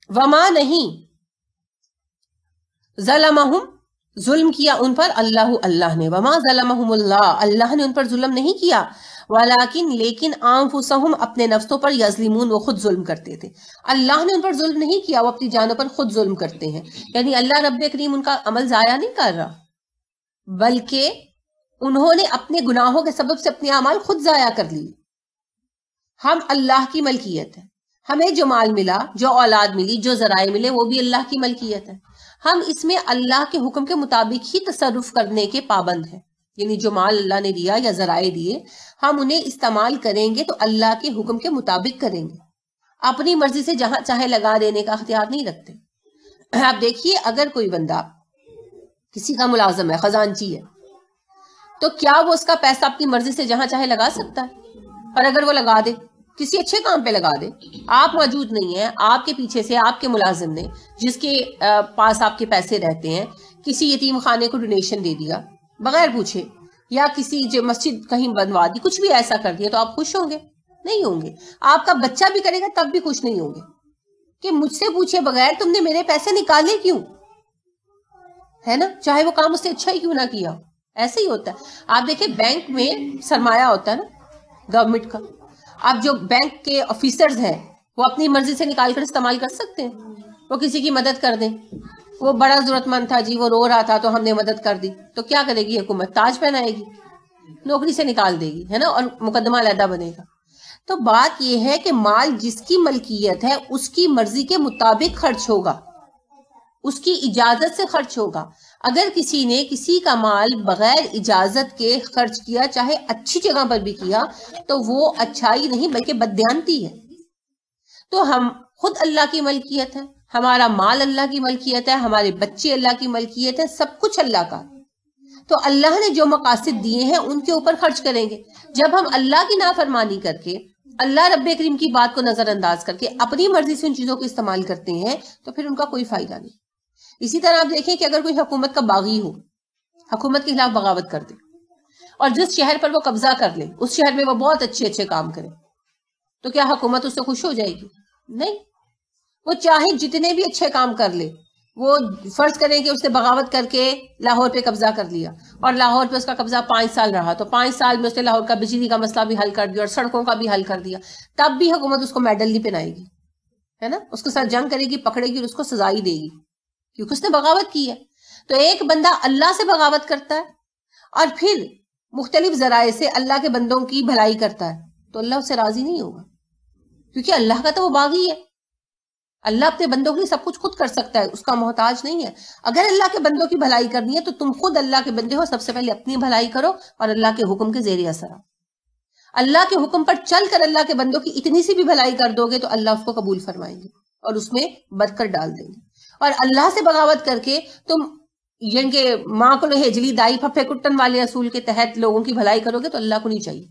वमा नहीं, ज़लमहुम जुल्म किया उन पर, अल्लाह ने, वमा ज़लमहुमुल्लाह, अल्लाह ने उन पर जुल्म नहीं किया, वलाकिन लेकिन अनफुसहुम, अपने नफ्सों पर, यज़लिमून, वो खुद जुल्म करते थे। अल्लाह ने उन पर जुल्म नहीं किया, वो अपनी जानों पर खुद जुल्म करते हैं। यानी अल्लाह रब्बे करीम उनका अमल जाया नहीं कर रहा, बल्कि उन्होंने अपने गुनाहों के सबब से अपने अमाल खुद जाया कर लिए। हम अल्लाह की मलकियत है, हमें जो माल मिला, जो औलाद मिली, जो ज़राए मिले, वो भी अल्लाह की मलकियत है। हम इसमें अल्लाह के हुक्म के मुताबिक ही तसर्रुफ करने के पाबंद हैं। यानी जो माल अल्लाह ने दिया या ज़राए दिए, हम उन्हें इस्तेमाल करेंगे तो अल्लाह के हुक्म के मुताबिक करेंगे, अपनी मर्जी से जहां चाहे लगा देने का अख्तियार नहीं रखते। आप देखिए, अगर कोई बंदा किसी का मुलाजिम है, खजानची है, तो क्या वो उसका पैसा अपनी मर्जी से जहां चाहे लगा सकता है? और अगर वो लगा दे, किसी अच्छे काम पे लगा दे, आप मौजूद नहीं है, आपके पीछे से आपके मुलाजिम ने, जिसके पास आपके पैसे रहते हैं, किसी यतीम खाने को डोनेशन दे दिया बगैर पूछे, या किसी जो मस्जिद कहीं बनवा दी, कुछ भी ऐसा कर दिया, तो आप खुश होंगे? नहीं होंगे। आपका बच्चा भी करेगा तब भी खुश नहीं होंगे कि मुझसे पूछे बगैर तुमने मेरे पैसे निकाले क्यों, है ना? चाहे वो काम उससे अच्छा ही क्यों ना किया। ऐसे ही होता है। आप देखिए, बैंक में सरमाया होता है ना गवर्नमेंट का, आप जो बैंक के ऑफिसर्स हैं वो अपनी मर्जी से निकाल कर इस्तेमाल कर सकते हैं। वो किसी की मदद कर दें, वो बड़ा जरूरतमंद था जी, वो रो रहा था तो हमने मदद कर दी, तो क्या करेगी हुकूमत? ताज पहनाएगी, नौकरी से निकाल देगी, है ना, और मुकदमा अलहदा बनेगा। तो बात यह है कि माल जिसकी मलकियत है उसकी मर्जी के मुताबिक खर्च होगा, उसकी इजाजत से खर्च होगा। अगर किसी ने किसी का माल बगैर इजाजत के खर्च किया, चाहे अच्छी जगह पर भी किया, तो वो अच्छाई नहीं बल्कि बददियानती है। तो हम खुद अल्लाह की मलकियत है, हमारा माल अल्लाह की मलकियत है, हमारे बच्चे अल्लाह की मलकियत है, सब कुछ अल्लाह का। तो अल्लाह ने जो मकासद दिए हैं उनके ऊपर खर्च करेंगे। जब हम अल्लाह की नाफरमानी करके, अल्लाह रब्बे करीम की बात को नजरअंदाज करके अपनी मर्जी से उन चीजों को इस्तेमाल करते हैं, तो फिर उनका कोई फायदा नहीं। इसी तरह आप देखें कि अगर कोई हुकूमत का बागी हो, हुकूमत के खिलाफ बगावत कर दे, और जिस शहर पर वो कब्जा कर ले उस शहर में वो बहुत अच्छे अच्छे काम करे, तो क्या हुकूमत उससे खुश हो जाएगी? नहीं। वो चाहे जितने भी अच्छे काम कर ले, वो फर्ज करें कि उसने बगावत करके लाहौर पे कब्जा कर लिया, और लाहौर पे उसका कब्जा 5 साल रहा, तो 5 साल में उसने लाहौर का बिजली का मसला भी हल कर दिया और सड़कों का भी हल कर दिया, तब भी हुकूमत उसको मेडल नहीं पहनाएगी, है ना, उसके साथ जंग करेगी, पकड़ेगी और उसको सजा ही देगी, क्योंकि उसने बगावत की है। तो एक बंदा अल्लाह से बगावत करता है और फिर मुख्तलिफ जराए से अल्लाह के बंदों की भलाई करता है, तो अल्लाह उससे राजी नहीं होगा, क्योंकि अल्लाह का तो वो बागी है। अल्लाह अपने बंदों के लिए सब कुछ खुद कर सकता है, उसका मोहताज नहीं है। अगर अल्लाह के बंदों की भलाई करनी है तो तुम खुद अल्लाह के बंदे हो, सबसे पहले अपनी भलाई करो और अल्लाह के हुक्म के ज़ेरे असर आओ। अल्लाह के हुक्म पर चलकर अल्लाह के बंदों की इतनी सी भी भलाई कर दोगे तो अल्लाह उसको कबूल फरमाएंगे और उसमें बरकत डाल देंगे। और अल्लाह से बगावत करके तुम जिनके माँ को हेजली दाई फफे कुट्टन वाले असूल के तहत लोगों की भलाई करोगे तो अल्लाह को नहीं चाहिए।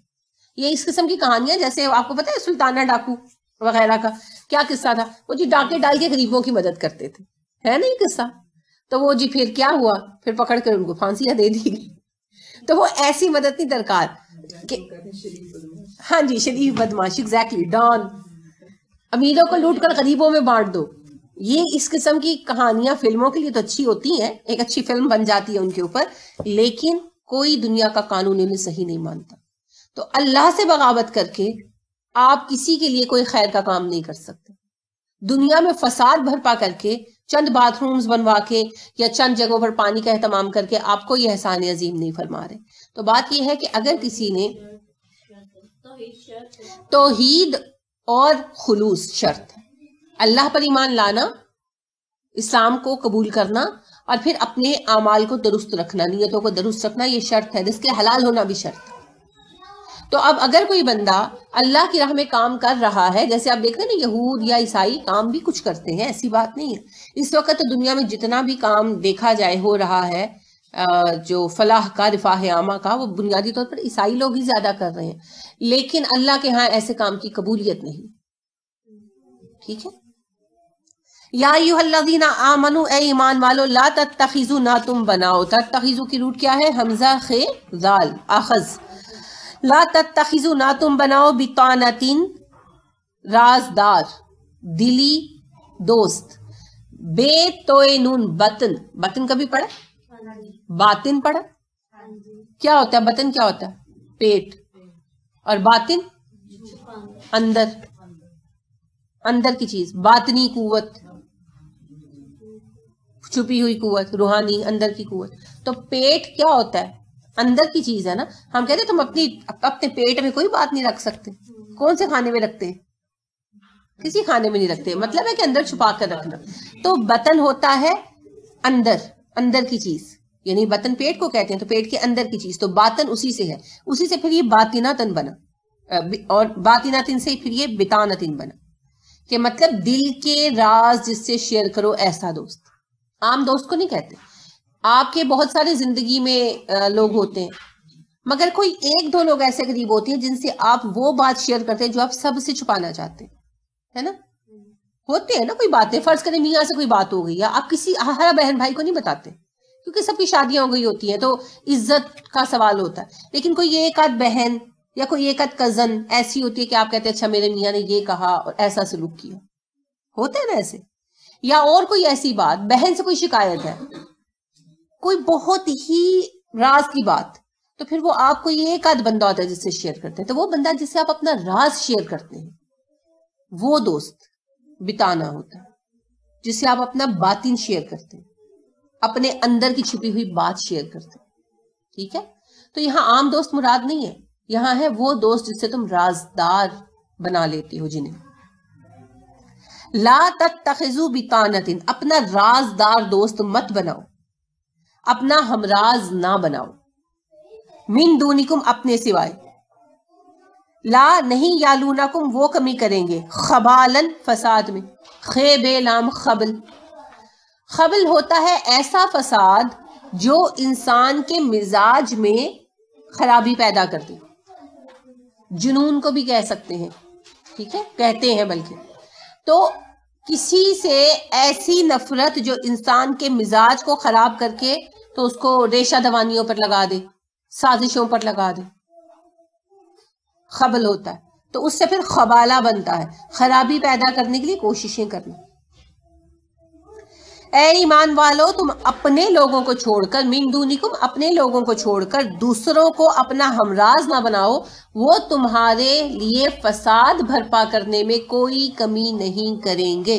ये इस किस्म की कहानियां, जैसे आपको पता है सुल्ताना डाकू वगैरह का क्या किस्सा था, वो जी डाके डाल के गरीबों की मदद करते थे, है नहीं किस्सा? तो वो जी फिर क्या हुआ, फिर पकड़ कर उनको फांसियां दे दी गई। तो वो ऐसी मदद नहीं दरकार कि, हाँ जी, शरीफ बदमाश, एग्जैक्टली, डॉन, अमीरों को लूट कर गरीबों में बांट दो। ये इस किस्म की कहानियां फिल्मों के लिए तो अच्छी होती हैं, एक अच्छी फिल्म बन जाती है उनके ऊपर, लेकिन कोई दुनिया का कानून इन्हें सही नहीं मानता। तो अल्लाह से बगावत करके आप किसी के लिए कोई खैर का काम नहीं कर सकते। दुनिया में फसाद भरपा करके, चंद बाथरूम्स बनवा के या चंद जगहों पर पानी का एहतमाम करके आपको यह एहसान अजीम नहीं फरमा रहे। तो बात यह है कि अगर किसी ने तौहीद और खुलूस शर्त है, अल्लाह पर ईमान लाना, इस्लाम को कबूल करना और फिर अपने आमाल को दुरुस्त रखना, नियतों को दुरुस्त रखना, ये शर्त है, जिसके हलाल होना भी शर्त है। तो अब अगर कोई बंदा अल्लाह की राह में काम कर रहा है, जैसे आप देख रहे हैं ना, यहूद या ईसाई काम भी कुछ करते हैं, ऐसी बात नहीं है। इस वक्त तो दुनिया में जितना भी काम देखा जाए हो रहा है, जो फलाह का, रिफाह आमा का, वो बुनियादी तौर पर ईसाई लोग ही ज्यादा कर रहे हैं, लेकिन अल्लाह के यहाँ ऐसे काम की कबूलियत नहीं। ठीक है, या अय्युहल्लज़ीना आमनू, ए ईमान वालो, ला तत्तखिज़ू, ना तुम बनाओ। तत्तखिज़ू की रूट क्या है? हमजा खे जाल आखज। ला तत्तखिज़ू, ना तुम बनाओ, बितानतिन, राजदार, दिली दोस्त। बे तोए नून बतन, बतन कभी पढ़ा? बातिन पढ़ा? क्या होता है बतन? क्या होता है? पेट। और बातिन? अंदर, अंदर की चीज। बातनी कुव्वत, छुपी हुई कुव्वत, रूहानी अंदर की कुव्वत। तो पेट क्या होता है? अंदर की चीज है ना। हम कहते तुम अपने पेट में कोई बात नहीं रख सकते। कौन से खाने में रखते? किसी खाने में नहीं रखते। मतलब है कि अंदर छुपा कर रखना। तो बतन होता है अंदर, अंदर की चीज, यानी बतन पेट को कहते हैं, तो पेट के अंदर की चीज। तो बातन उसी से है, उसी से फिर ये बातिनातन बना, और बातिनातिन से फिर ये बितानतिन बना, कि मतलब दिल के राज जिससे शेयर करो ऐसा दोस्त। आम दोस्त को नहीं कहते। आपके बहुत सारे जिंदगी में लोग होते हैं, मगर कोई एक दो लोग ऐसे करीब होते हैं जिनसे आप वो बात शेयर करते हैं जो आप सबसे छुपाना चाहते हैं, है ना। होते हैं ना कोई बातें, फर्ज करें मियाँ से कोई बात हो गई, या आप किसी हर बहन भाई को नहीं बताते क्योंकि सबकी शादियां हो गई होती हैं, तो इज्जत का सवाल होता है। लेकिन कोई एक आध बहन या कोई एक आध कजन ऐसी होती है कि आप कहते हैं अच्छा मेरे मियाँ ने ये कहा और ऐसा सलूक किया, होते हैं ना ऐसे। या और कोई ऐसी बात, बहन से कोई शिकायत है, कोई बहुत ही राज की बात, तो फिर वो आपको ये एक आध बंदा होता है जिससे शेयर करते हैं। तो वो बंदा जिससे आप अपना राज शेयर करते हैं, वो दोस्त बिताना होता है, जिससे आप अपना बातिन शेयर करते हैं, अपने अंदर की छुपी हुई बात शेयर करते हैं। ठीक है। तो यहां आम दोस्त मुराद नहीं है, यहां है वो दोस्त जिससे तुम राजदार बना लेती हो जिन्हें। ला तत्तखिजू बितानतिन, अपना राजदार दोस्त मत बनाओ, अपना हमराज ना बनाओ। मिन दूनिकुम, अपने सिवाय। ला, नहीं, यालूनाकुम, वो कमी करेंगे, खबालन, फसाद में। खे बेलाम खबल, खबल होता है ऐसा फसाद जो इंसान के मिजाज में खराबी पैदा कर दे। जुनून को भी कह सकते हैं, ठीक है, कहते हैं बल्कि। तो किसी से ऐसी नफरत जो इंसान के मिजाज को खराब करके तो उसको रेशा दवानियों पर लगा दे, साजिशों पर लगा दे, खबल होता है। तो उससे फिर खबाला बनता है, खराबी पैदा करने के लिए कोशिशें करना। ऐ ईमान वालों, तुम अपने लोगों को छोड़कर, मिन दूनिकुम, अपने लोगों को छोड़कर दूसरों को अपना हमराज ना बनाओ, वो तुम्हारे लिए फसाद भरपा करने में कोई कमी नहीं करेंगे।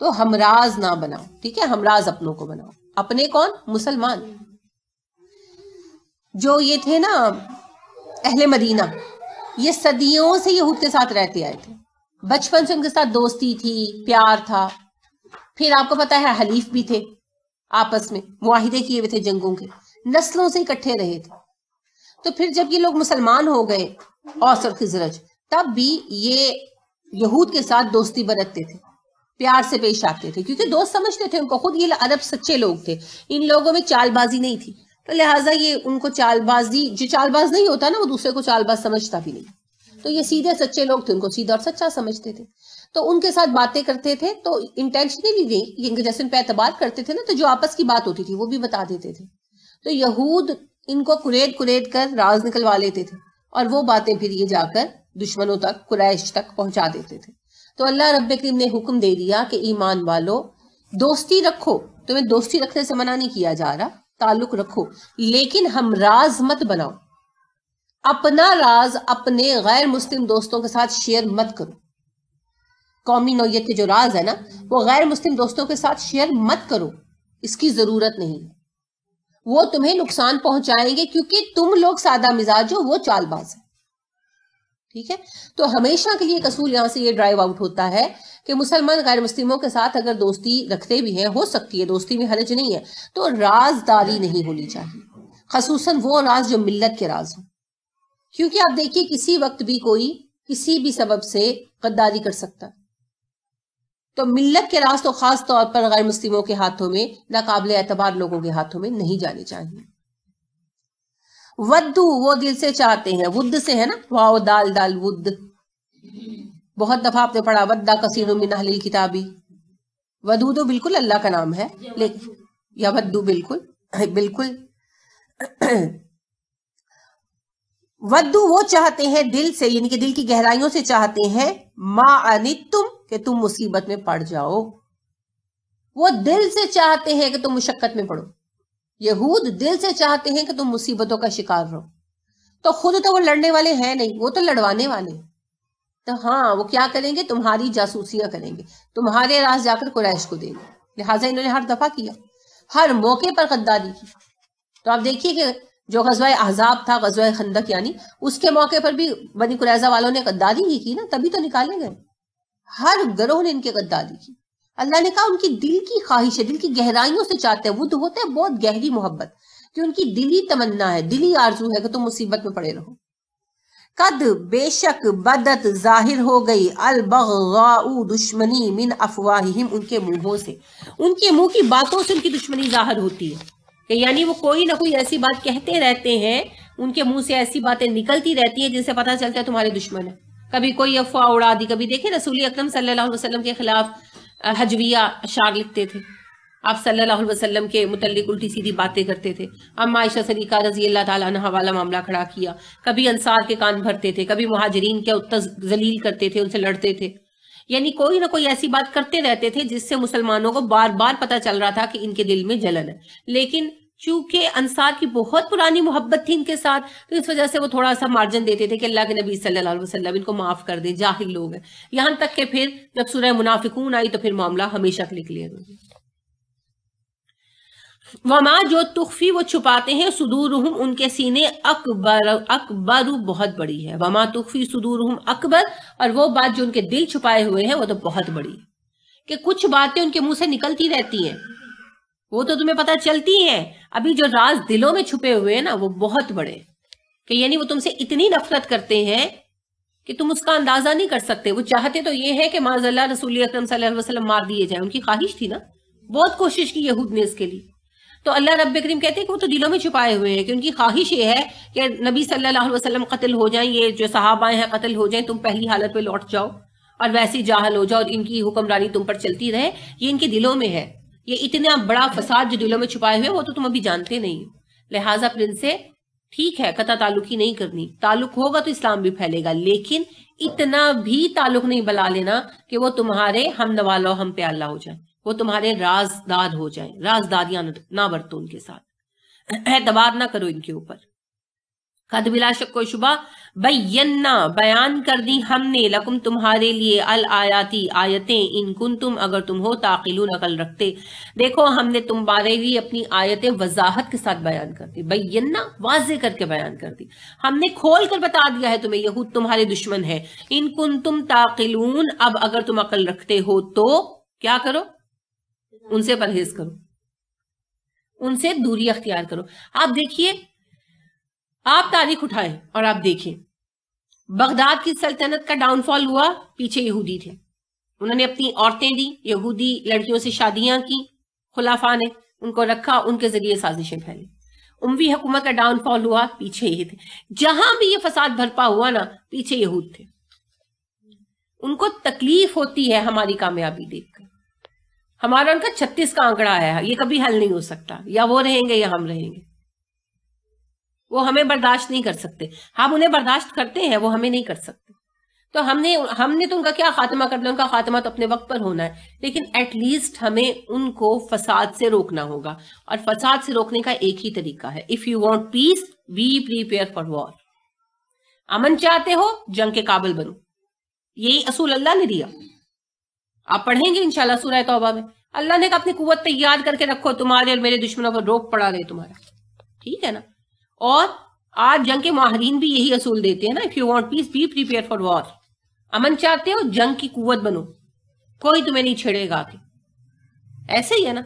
तो हमराज ना बनाओ, ठीक है, हमराज अपनों को बनाओ। अपने कौन? मुसलमान। जो ये थे ना अहले मदीना, ये सदियों से यहूद के साथ रहते आए थे, बचपन से उनके साथ दोस्ती थी, प्यार था। फिर आपको पता है हलीफ भी थे, आपस में मुआहिदे किए हुए थे जंगों के, नस्लों से इकट्ठे रहे थे। तो फिर जब ये लोग मुसलमान हो गए, औस और खिजरज, तब भी ये यहूद के साथ दोस्ती बरतते थे, प्यार से पेश आते थे, क्योंकि दोस्त समझते थे उनको। खुद ये अरब सच्चे लोग थे, इन लोगों में चालबाजी नहीं थी, तो लिहाजा ये उनको चालबाजी, जो चालबाज नहीं होता ना वो दूसरे को चालबाज समझता भी नहीं। तो ये सीधे सच्चे लोग थे, उनको सीधा और सच्चा समझते थे। तो उनके साथ बातें करते थे, तो इंटेंशनली नहीं, ये जैसे उन पे एतबार करते थे ना, तो जो आपस की बात होती थी वो भी बता देते थे। तो यहूद इनको कुरेद कुरेद कर राज निकलवा लेते थे, और वो बातें फिर ये जाकर दुश्मनों तक, कुरैश तक पहुंचा देते थे। तो अल्लाह रब्बे करीम ने हुक्म दे दिया कि ईमान वालों, दोस्ती रखो, तुम्हें दोस्ती रखने से मना नहीं किया जा रहा, ताल्लुक रखो, लेकिन हम राज मत बनाओ। अपना राज अपने गैर मुस्लिम दोस्तों के साथ शेयर मत करो। कौमी नौयत के जो राज है ना, वो गैर मुस्लिम दोस्तों के साथ शेयर मत करो, इसकी जरूरत नहीं है, वो तुम्हें नुकसान पहुंचाएंगे, क्योंकि तुम लोग सादा मिजाज हो, वो चालबाज है। ठीक है। तो हमेशा के लिए कसूल यहां से ये ड्राइव आउट होता है कि मुसलमान गैर मुस्लिमों के साथ अगर दोस्ती रखते भी हैं, हो सकती है, दोस्ती में हर्ज नहीं है, तो राजदारी नहीं होनी चाहिए, खसूसन वो राज जो मिल्लत के राज हो। क्योंकि आप देखिए किसी वक्त भी कोई किसी भी सबब से गद्दारी कर सकता है, तो मिल्लत के राज तो खास तौर पर गैर मुस्लिमों के हाथों में, नाकाबिले एतबार लोगों के हाथों में नहीं जाने चाहिए। वद्दू, वो दिल से चाहते हैं, वुद्द से है ना, वाओ दाल दाल वुद्द, बहुत दफा आपने पढ़ा, वद्दा कसीरुम मिन अहलिल किताबी। वदू तो बिल्कुल अल्लाह का नाम है, लेकिन या वद्दू बिल्कुल बिल्कुल वद्दू वो चाहते हैं दिल से, यानी कि दिल की गहराइयों से चाहते हैं, मा अनितुम, कि तुम मुसीबत में पड़ जाओ, वो दिल से चाहते हैं कि तुम मुशक्कत में पड़ो। यहूद दिल से चाहते हैं कि तुम मुसीबतों का शिकार रहो। तो खुद तो वो लड़ने वाले हैं नहीं, वो तो लड़वाने वाले। तो हाँ, वो क्या करेंगे, तुम्हारी जासूसियां करेंगे, तुम्हारे राज जाकर कुरैश को देंगे। लिहाजा इन्होंने हर दफा किया, हर मौके पर गद्दारी की। तो आप देखिए कि जो गज़वा अहज़ाब था, गज़वा खंदक यानी, उसके मौके पर भी बनी कुरैज़ा वालों ने गद्दारी ही की ना, तभी तो निकाले गए। हर गिरोह ने इनके गद्दारी की। अल्लाह ने कहा उनकी दिल की ख्वाहिश है, दिल की गहराइयों से चाहते हैं। वुद होता है बहुत गहरी मोहब्बत, कि उनकी दिली तमन्ना है, दिली आरजू है कि तुम मुसीबत में पड़े रहो। कद बेशक बदत जाहिर हो गई अल बग़ाउ दुश्मनी मिन अफवाहिहिम, उनके मुंहों से, उनके मुंह की बातों से उनकी दुश्मनी जाहिर होती है। कि यानी वो कोई ना कोई ऐसी बात कहते रहते हैं, उनके मुंह से ऐसी बातें निकलती रहती हैं जिनसे पता चलता है तुम्हारे दुश्मन है। कभी कोई अफवाह उड़ा दी, कभी देखे रसूल अकरम सल्लल्लाहु अलैहि वसल्लम के खिलाफ हजविया अशार लिखते थे, आप सल्लल्लाहु अलैहि वसल्लम के मुतल्लिक उल्टी सीधी बातें करते थे। अम्मा आयशा सदीका रजी अल्लाह ताला अन्हा वाला मामला खड़ा किया। कभी अंसार के कान भरते थे, कभी मुहाजिरीन के उत्तर जलील करते थे, उनसे लड़ते थे। यानी कोई ना कोई ऐसी बात करते रहते थे जिससे मुसलमानों को बार बार पता चल रहा था कि इनके दिल में जलन है। लेकिन चूंकि अंसार की बहुत पुरानी मोहब्बत थी इनके साथ, तो इस वजह से वो थोड़ा सा मार्जिन देते थे कि अल्लाह के नबी सल्लल्लाहु अलैहि वसल्लम इनको माफ कर दे, जाहिल लोग हैं। यहां तक कि फिर जब सूरह मुनाफिकून आई तो फिर मामला हमेशा के लिए क्लियर हो गया। वमा जो तुखफी वो छुपाते हैं, सुदूरुहुम उनके सीने अकबर, अकबरु बहुत बड़ी है। वमा तुखफी सुदूरुहुम अकबर, और वो बात जो उनके दिल छुपाए हुए हैं वो तो बहुत बड़ी है। कि कुछ बातें उनके मुंह से निकलती रहती हैं, वो तो तुम्हें पता चलती हैं। अभी जो राज दिलों में छुपे हुए हैं ना, वो बहुत बड़े, कि यानी वो तुमसे इतनी नफरत करते हैं कि तुम उसका अंदाजा नहीं कर सकते। वो चाहते तो ये है कि माज़अल्लाह रसूल अकरम सल्लल्लाहु अलैहि वसल्लम मार दिए जाए, उनकी ख्वाहिश थी ना, बहुत कोशिश की यहूद ने इसके लिए। तो अल्लाह रब्बे करीम कहते हैं कि वो तो दिलों में छुपाए हुए हैं, कि उनकी ख्वाहिश ये है कि नबी सल्लल्लाहु अलैहि वसल्लम कत्ल हो जाएं, ये जो सहाबाएं हैं कत्ल हो जाएं, तुम पहली हालत पे लौट जाओ और वैसी जाहल हो जाओ और इनकी हुक्मरानी तुम पर चलती रहे। ये इनके दिलों में है। ये इतना बड़ा फसाद जो दिलों में छुपाए हुए वो तो तुम अभी जानते नहीं हो। लिहाजा फिर इनसे ठीक है कता ताल्लुकी नहीं करनी, ताल्लुक होगा तो इस्लाम भी फैलेगा, लेकिन इतना भी ताल्लुक नहीं बना लेना कि वो तुम्हारे हम नवालो हम प्याला हो जाए, वो तुम्हारे राजदाद हो जाए। राजदादियां ना बरतो उनके साथ, एतबार ना करो इनके ऊपर। कद बिला शक कोई शुबा बैयन्ना बयान कर दी हमने लकुम तुम्हारे लिए अल आयाती आयतें इन कुन तुम अगर तुम हो ताकिलून अकल रखते। देखो हमने तुम्हारे लिए अपनी आयतें वजाहत के साथ बयान कर दी, बैयन्ना वाजे करके बयान कर दी। हमने खोल कर बता दिया है तुम्हें यहूद तुम्हारे दुश्मन है। इन कुन तुम ताकिलून, अब अगर तुम अकल रखते हो तो क्या करो, उनसे परहेज करो, उनसे दूरी अख्तियार करो। आप देखिए, आप तारीख उठाएं और आप देखें बगदाद की सल्तनत का डाउनफॉल हुआ, पीछे यहूदी थे, उन्होंने अपनी औरतें दी, यहूदी लड़कियों से शादियां की, खुलाफा ने उनको रखा, उनके जरिए साजिशें फैली। उमवी हुकूमत का डाउनफॉल हुआ, पीछे ये थे। जहां भी ये फसाद भरपा हुआ ना, पीछे यहूद थे। उनको तकलीफ होती है हमारी कामयाबी देखकर। हमारा उनका 36 का आंकड़ा है, ये कभी हल नहीं हो सकता, या वो रहेंगे या हम रहेंगे। वो हमें बर्दाश्त नहीं कर सकते, हम उन्हें बर्दाश्त करते हैं, वो हमें नहीं कर सकते। तो हमने तो उनका क्या खात्मा करना, उनका खात्मा तो अपने वक्त पर होना है, लेकिन एटलीस्ट हमें उनको फसाद से रोकना होगा। और फसाद से रोकने का एक ही तरीका है, if you want peace we prepare for war. अमन चाहते हो, जंग के काबिल बनो, यही असूल अल्लाह ने दिया। आप पढ़ेंगे इंशाल्लाह सूरह तौबा में, अल्लाह ने कहा अपनी कुव्वत तैयार करके रखो, तुम्हारे और मेरे दुश्मनों पर रोक पड़ा रहे तुम्हारा, ठीक है ना। और आज जंग के माहिरीन भी यही असूल देते हैं ना, if you want peace be prepare for war. अमन चाहते हो, जंग की कुव्वत बनो, कोई तुम्हें नहीं छेड़ेगा आके, ऐसे ही है ना।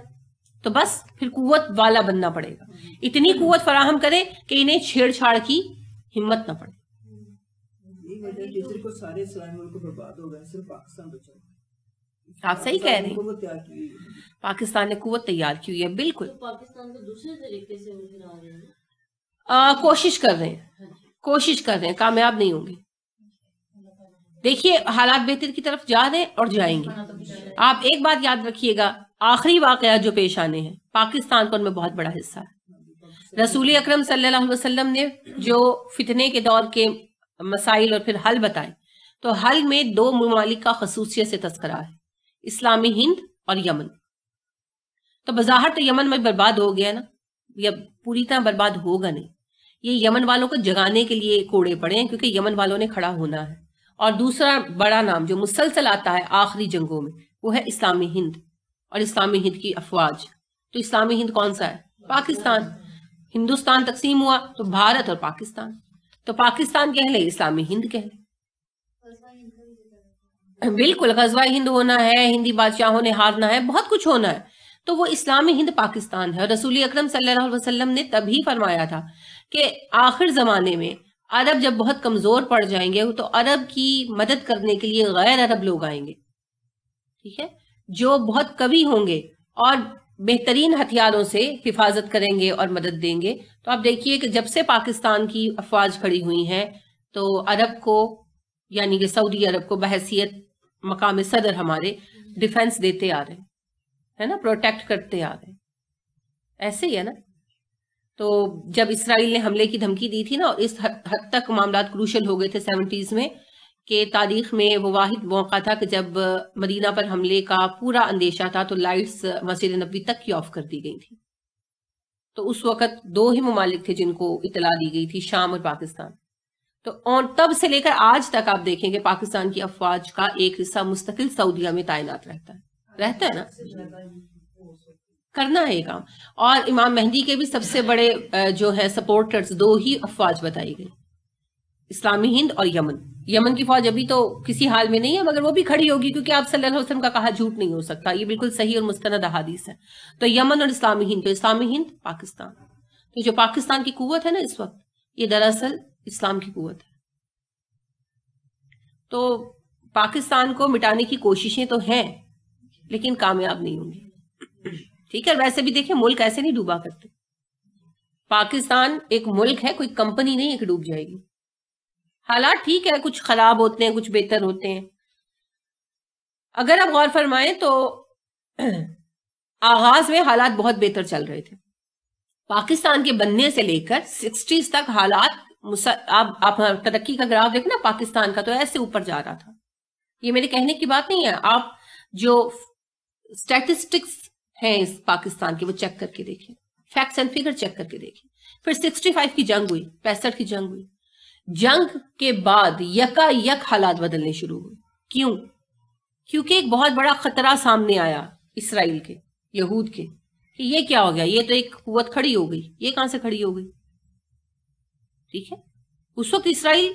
तो बस फिर कुव्वत वाला बनना पड़ेगा, इतनी कुव्वत फराहम करे कि इन्हें छेड़छाड़ की हिम्मत ना पड़े। सारे इस्लामी मुल्क बर्बाद हो गए, सिर्फ पाकिस्तान बचा। आप सही कह रहे हैं, पाकिस्तान ने कुव्वत तैयार की हुई है, बिल्कुल। तो पाकिस्तान को दूसरे तरीके से उनके आ रहे हैं, कोशिश कर रहे हैं, कोशिश कर रहे हैं, कामयाब नहीं होंगे। देखिए हालात बेहतर की तरफ जा रहे हैं और जाएंगे। आप एक बात याद रखिएगा, आखिरी वाकया जो पेश आने हैं पाकिस्तान पर, उनमें बहुत बड़ा हिस्सा है। रसूल अकरम सल्लल्लाहु अलैहि वसल्लम ने जो फितने के दौर के मसाइल और फिर हल बताए, तो हल में दो ममालिक का खसूसियत से तस्करा है, इस्लामी हिंद और यमन। तो बज़ाहिर तो यमन में बर्बाद हो गया ना, या पूरी तरह बर्बाद होगा नहीं। ये यमन वालों को जगाने के लिए कोड़े पड़े हैं, क्योंकि यमन वालों ने खड़ा होना है। और दूसरा बड़ा नाम जो मुसलसल आता है आखिरी जंगों में, वो है इस्लामी हिंद और इस्लामी हिंद की अफवाज। तो इस्लामी हिंद कौन सा है? पाकिस्तान। हिंदुस्तान तकसीम हुआ तो भारत और पाकिस्तान, तो पाकिस्तान कह ले, इस्लामी हिंद कह ले। बिल्कुल, गज़वा हिंद होना है, हिंदी बादशाहों ने हारना है, बहुत कुछ होना है। तो वो इस्लामी हिंद पाकिस्तान है। रसूल अकरम सल्लल्लाहु अलैहि वसल्लम ने तभी फरमाया था कि आखिर जमाने में अरब जब बहुत कमजोर पड़ जाएंगे तो अरब की मदद करने के लिए गैर अरब लोग आएंगे, ठीक है, जो बहुत कवि होंगे और बेहतरीन हथियारों से हिफाजत करेंगे और मदद देंगे। तो आप देखिए कि जब से पाकिस्तान की अफवाज खड़ी हुई हैं तो अरब को, यानी कि सऊदी अरब को बहैसियत मकाम सदर हमारे डिफेंस देते आ रहे है ना, प्रोटेक्ट करते आ रहे। ऐसे ही है ना। तो जब इसराइल ने हमले की धमकी दी थी ना, इस हद तक मामला क्रूशल हो गए थे 70s में कि तारीख में वो वाहिद मौका था कि जब मदीना पर हमले का पूरा अंदेशा था तो लाइट्स मस्जिद नबी तक की ऑफ कर दी गई थी। तो उस वक्त दो ही ममालिक थे जिनको इतला दी गई थी, शाम और पाकिस्तान। तो और तब से लेकर आज तक आप देखेंगे पाकिस्तान की अफवाज का एक हिस्सा मुस्तकिल सऊदीया में तैनात रहता है ना, करना है ये काम। और इमाम मेहदी के भी सबसे बड़े जो है सपोर्टर्स दो ही अफवाज बताई गई, इस्लामी हिंद और यमन। यमन की फौज अभी तो किसी हाल में नहीं है, मगर वो भी खड़ी होगी, क्योंकि आप सल्लल्लाहु अलैहि वसल्लम का कहा झूठ नहीं हो सकता, ये बिल्कुल सही और मुस्तनद अहादीस है। तो यमन और इस्लामी हिंद, तो इस्लामी हिंद पाकिस्तान। तो जो पाकिस्तान की कुव्वत है ना इस वक्त, ये दरअसल इस्लाम की कुव्वत है। तो पाकिस्तान को मिटाने की कोशिशें तो हैं, लेकिन कामयाब नहीं होंगी, ठीक है। वैसे भी देखिए मुल्क ऐसे नहीं डूबा करते। पाकिस्तान एक मुल्क है, कोई कंपनी नहीं है कि डूब जाएगी। हालात ठीक है, कुछ खराब होते हैं, कुछ बेहतर होते हैं। अगर आप गौर फरमाएं तो आगाज में हालात बहुत बेहतर चल रहे थे। पाकिस्तान के बनने से लेकर 60s तक हालात, आप तरक्की का ग्राफ देखें ना पाकिस्तान का, तो ऐसे ऊपर जा रहा था। ये मेरे कहने की बात नहीं है, आप जो स्टैटिस्टिक्स हैं इस पाकिस्तान के वो चेक करके देखिए, फैक्ट्स एंड फिगर चेक करके देखिए। फिर 65 की जंग हुई, 65 की जंग हुई। जंग के बाद यकायक हालात बदलने शुरू हुए। क्यों? क्योंकि एक बहुत बड़ा खतरा सामने आया इसराइल के, यहूद के, कि ये क्या हो गया, ये तो एक कुव्वत खड़ी हो गई, ये कहां से खड़ी हो गई, ठीक है। उस वक्त इसराइल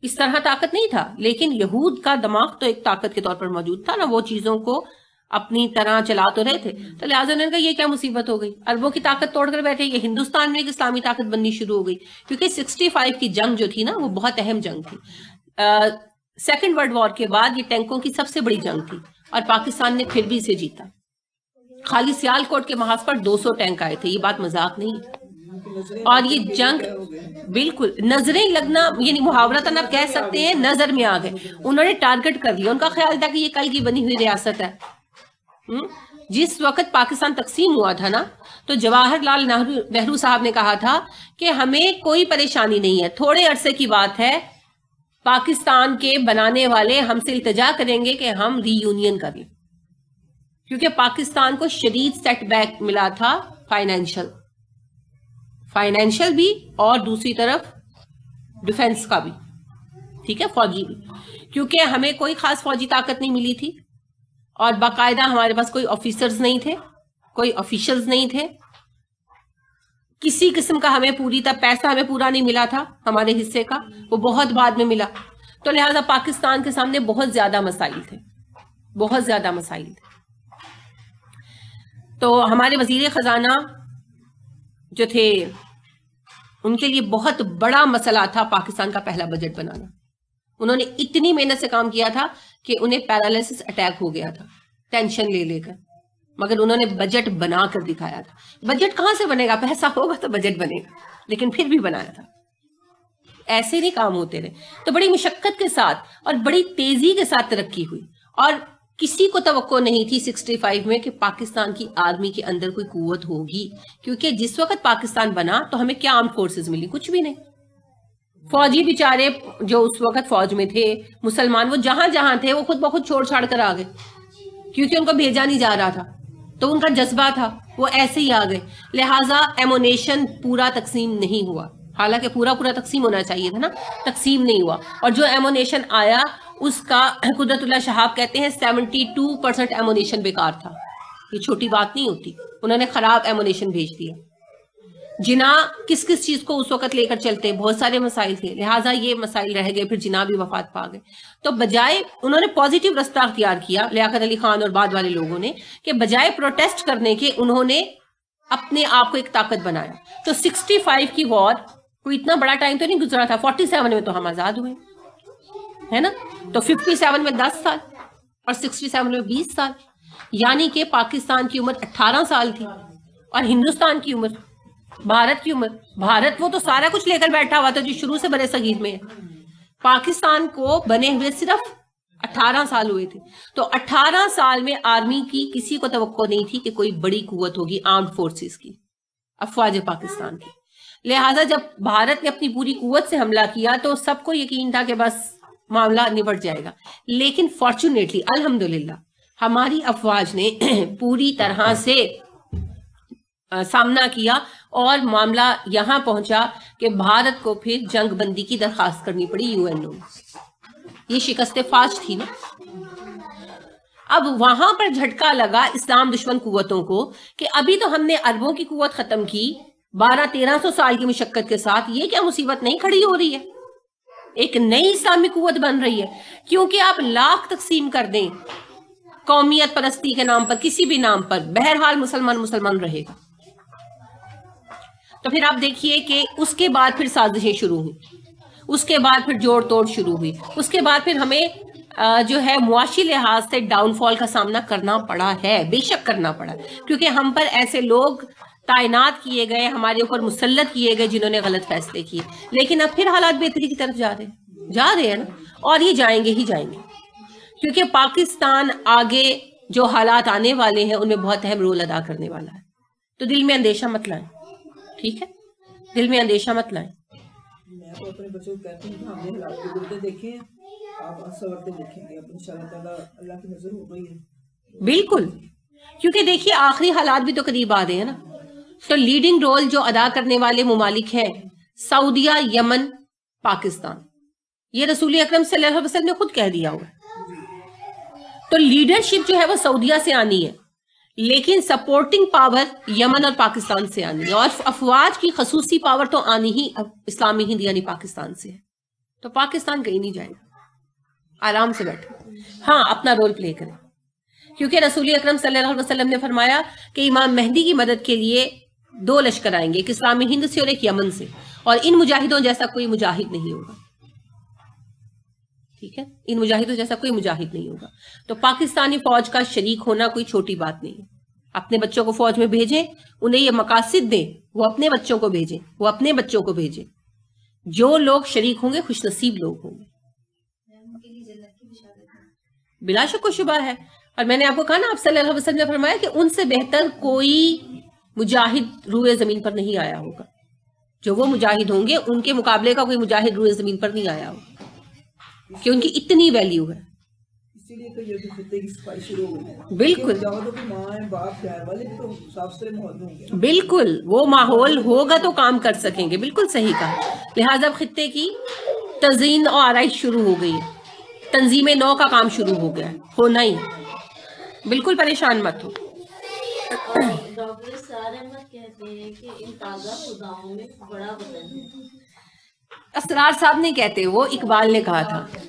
इस तरह ताकत नहीं था, लेकिन यहूद का दिमाग तो एक ताकत के तौर पर मौजूद था ना, वो चीजों को अपनी तरह चला तो रहे थे। तो लिहाजा उन्होंने कहा ये क्या मुसीबत हो गई, अरबों की ताकत तोड़कर बैठे, ये हिंदुस्तान में एक इस्लामी ताकत बननी शुरू हो गई। क्योंकि 65 की जंग जो थी ना, वो बहुत अहम जंग थी। सेकेंड वर्ल्ड वॉर के बाद ये टैंकों की सबसे बड़ी जंग थी, और पाकिस्तान ने फिर भी इसे जीता। खाली सियालकोट के महाज पर 200 टैंक आए थे, ये बात मजाक नहीं है। और ये जंग बिल्कुल नजरें लगना, यानी मुहावरतन आप कह सकते हैं नजर में आ गए। उन्होंने टारगेट कर लिया, उनका ख्याल था कि ये कल की बनी हुई रियासत है। जिस वक्त पाकिस्तान तकसीम हुआ था ना, तो जवाहरलाल नेहरू साहब ने कहा था कि हमें कोई परेशानी नहीं है, थोड़े अरसे की बात है, पाकिस्तान के बनाने वाले हमसे इल्तिजा करेंगे कि हम रीयूनियन कर लें। क्योंकि पाकिस्तान को शदीद सेटबैक मिला था, फाइनेंशियल भी और दूसरी तरफ डिफेंस का भी, ठीक है, फौजी भी। क्योंकि हमें कोई खास फौजी ताकत नहीं मिली थी, और बाकायदा हमारे पास कोई ऑफिसर्स नहीं थे, कोई ऑफिशियल्स नहीं थे, किसी किस्म का हमें पूरी तरह पैसा हमें पूरा नहीं मिला था, हमारे हिस्से का वो बहुत बाद में मिला। तो लिहाजा पाकिस्तान के सामने बहुत ज्यादा मसाइल थे, बहुत ज्यादा मसाइल थे। तो हमारे वजीर खजाना जो थे, उनके लिए बहुत बड़ा मसला था पाकिस्तान का पहला बजट बनाना। उन्होंने इतनी मेहनत से काम किया था कि उन्हें पैरालिसिस अटैक हो गया था टेंशन ले लेकर, मगर उन्होंने बजट बनाकर दिखाया था। बजट कहां से बनेगा, पैसा होगा तो बजट बनेगा, लेकिन फिर भी बनाया था। ऐसे नहीं काम होते रहे। तो बड़ी मुशक्कत के साथ और बड़ी तेजी के साथ तरक्की हुई, और किसी को तवक्को नहीं थी 65 में कि पाकिस्तान की आर्मी के अंदर कोई कुव्वत होगी। क्योंकि जिस वक्त पाकिस्तान बना तो हमें क्या आर्म फोर्सेस मिली, कुछ भी नहीं, फौजी बेचारे जो उस वक्त फौज में थे मुसलमान, वो जहां जहां थे वो खुद ब खुद छोड़ छाड़ कर आ गए, क्योंकि उनको भेजा नहीं जा रहा था, तो उनका जज्बा था, वो ऐसे ही आ गए। लिहाजा एमोनेशन पूरा तकसीम नहीं हुआ, हालांकि पूरा पूरा तकसीम होना चाहिए था ना, तकसीम नहीं हुआ। और जो एमोनेशन आया उसका कुदरतुल्लाह शहाब कहते हैं 72% एमोनेशन बेकार था। ये छोटी बात नहीं होती, उन्होंने खराब एमोनेशन भेज दिया। जिना किस किस चीज को उस वक्त लेकर चलते, बहुत सारे मसाइल थे, लिहाजा ये मसाइल रह गए, फिर जिना भी वफात पा गए। तो बजाय उन्होंने पॉजिटिव रास्ता अख्तियार किया लियाकत अली खान और बाद वाले लोगों ने, कि बजाय प्रोटेस्ट करने के उन्होंने अपने आप को एक ताकत बनाया। तो 65 की वॉर कोई इतना बड़ा टाइम तो नहीं गुजरा था, 47 में तो हम आजाद हुए, है ना। तो 57 में 10 साल और 67 में 20 साल, यानी कि पाकिस्तान की उम्र 18 साल थी और हिंदुस्तान की उम्र, भारत की उम्र, भारत वो तो सारा कुछ लेकर बैठा हुआ था जो शुरू से बड़े सगीर में है, पाकिस्तान को बने हुए सिर्फ 18 साल हुए थे। तो 18 साल में आर्मी की किसी को तवक्को नहीं थी कि कोई बड़ी कुव्वत होगी आर्म्ड फोर्सेस की, अफवाज पाकिस्तान की। लिहाजा जब भारत ने अपनी पूरी कुव्वत से हमला किया तो सबको यकीन था कि बस मामला निपट जाएगा, लेकिन फॉर्चुनेटली अल्हम्दुलिल्लाह हमारी अफवाज ने पूरी तरह से सामना किया और मामला यहां पहुंचा कि भारत को फिर जंग बंदी की दरखास्त करनी पड़ी यूएनओ में। ये शिकस्त फाश थी ना। अब वहां पर झटका लगा इस्लाम दुश्मन कुव्वतों को कि अभी तो हमने अरबों की कुव्वत खत्म की 1200-1300 साल की मुशक्कत के साथ, ये क्या मुसीबत नहीं खड़ी हो रही है, एक नई इस्लामी कुव्वत बन रही है। क्योंकि आप लाख तकसीम कर दें कौमियत परस्ती के नाम पर, किसी भी नाम पर, बहरहाल मुसलमान मुसलमान रहेगा। तो फिर आप देखिए कि उसके बाद फिर साजिशें शुरू हुई, उसके बाद फिर जोड़ तोड़ शुरू हुई, उसके बाद फिर हमें जो है मुआशी लिहाज से डाउनफॉल का सामना करना पड़ा है, बेशक करना पड़ा, क्योंकि हम पर ऐसे लोग तायनात किए गए, हमारे ऊपर मुसल्लत किए गए जिन्होंने गलत फैसले किए। लेकिन अब फिर हालात बेहतरी की तरफ जा रहे हैं ना, और ये जाएंगे ही जाएंगे, क्योंकि पाकिस्तान आगे जो हालात आने वाले हैं उनमें बहुत अहम रोल अदा करने वाला है। तो दिल में अंदेशा मत लाएं, ठीक है, दिल में अंदेशा मत लाएं। मैं तो अपने बच्चों को कहती हूँ कि हमने हालात गुजरते देखे हैं, आप सवरते देखेंगे, अब इंशाल्लाह ताला अल्लाह की नजर हो गई है। बिल्कुल, क्योंकि देखिए आखिरी हालात भी तो करीब आ रहे हैं ना। तो लीडिंग रोल जो अदा करने वाले मुमालिक हैं सऊदिया, यमन, पाकिस्तान, ये रसूल अकरम सल्लल्लाहु अलैहि वसल्लम ने खुद कह दिया हुआ। तो लीडरशिप जो है वो सऊदिया से आनी है, लेकिन सपोर्टिंग पावर यमन और पाकिस्तान से आनी है, और अफवाज की खसूसी पावर तो आनी ही इस्लामी हिंद यानी पाकिस्तान से है। तो पाकिस्तान कहीं नहीं जाएगा, आराम से बैठे, हाँ अपना रोल प्ले करें, क्योंकि रसूल अकरम सल्लल्लाहु अलैहि वसल्लम ने फरमाया कि इमाम मेहदी की मदद के लिए 2 लश्कर आएंगे, एक इस्लामी हिंद से और एक यमन से, और इन मुजाहिदों जैसा कोई मुजाहिद नहीं होगा, ठीक है, इन मुजाहिदों जैसा कोई मुजाहिद नहीं होगा। तो पाकिस्तानी फौज का शरीक होना कोई छोटी बात नहीं है। अपने बच्चों को फौज में भेजें, उन्हें ये मकासद दें, वो अपने बच्चों को भेजें, वो अपने बच्चों को भेजें। जो लोग शरीक होंगे खुशनसीब लोग होंगे, बिला शक व शुबा है। और मैंने आपको कहा ना, आप सल्लल्लाहु अलैहि वसल्लम ने फरमाया कि उनसे बेहतर कोई मुजाहिद रूए जमीन पर नहीं आया होगा। जो वो मुजाहिद होंगे उनके मुकाबले का कोई मुजाहिद रूए जमीन पर नहीं आया होगा, कि उनकी इतनी वैल्यू है। इसीलिए तो ये खित्ते की सफाई शुरू हो गई। बिल्कुल, माँ बाप प्यार वाले तो साफ सुथरे माहौल होंगे। बिल्कुल, वो माहौल होगा तो काम कर सकेंगे, बिल्कुल सही कहा। लिहाजा खित्ते की तज़ीन और आराइश शुरू हो गई है, तंजीम नौ का काम शुरू हो गया है, होना ही, बिल्कुल परेशान मत हो। डॉक्टर सार अहमद कहते हैं कि इन ताज़ा खुदाओं में बड़ा वतन है। असरार साहब नहीं कहते, वो इकबाल ने कहा था। मतलब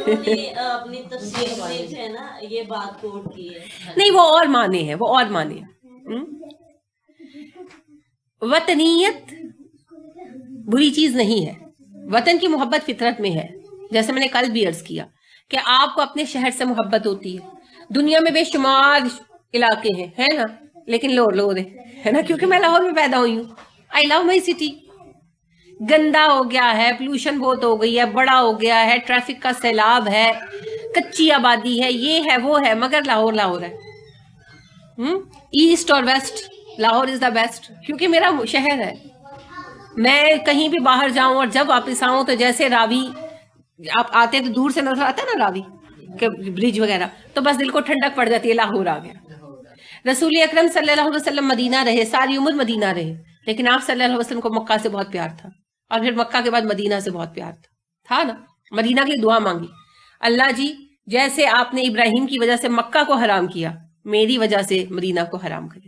उन्होंने अपनी तफसीर में जो है ना ये बात कोट की है। नहीं, वो और माने हैं, वो और माने हैं। वतनीयत बुरी चीज नहीं है, वतन की मोहब्बत फितरत में है। जैसे मैंने कल भी अर्ज किया कि आपको अपने शहर से मोहब्बत होती है। दुनिया में बेशुमार इलाके हैं, है ना, लेकिन लो है ना, क्योंकि मैं लाहौर में पैदा हुई हूँ। I love my city. गंदा हो गया है, पोल्यूशन बहुत हो गई है, बड़ा हो गया है, ट्रैफिक का सैलाब है, कच्ची आबादी है, ये है वो है, मगर लाहौर है। ईस्ट और west, Lahore is the best, क्योंकि मेरा शहर है। मैं कहीं भी बाहर जाऊं और जब वापस आऊं तो जैसे रावी, आप आते तो दूर से नजर आता है ना रावी के ब्रिज वगैरह, तो बस दिल को ठंडक पड़ जाती है, लाहौर आ गया। रसूल अकरम सल्लल्लाहु अलैहि वसल्लम मदीना रहे, सारी उम्र मदीना रहे, लेकिन आप सल्लल्लाहु अलैहि वसल्लम को मक्का से बहुत प्यार था, और फिर मक्का के बाद मदीना से बहुत प्यार था ना। मदीना के लिए दुआ मांगी, अल्लाह जी जैसे आपने इब्राहिम की वजह से मक्का को हराम किया, मेरी वजह से मदीना को हराम कर।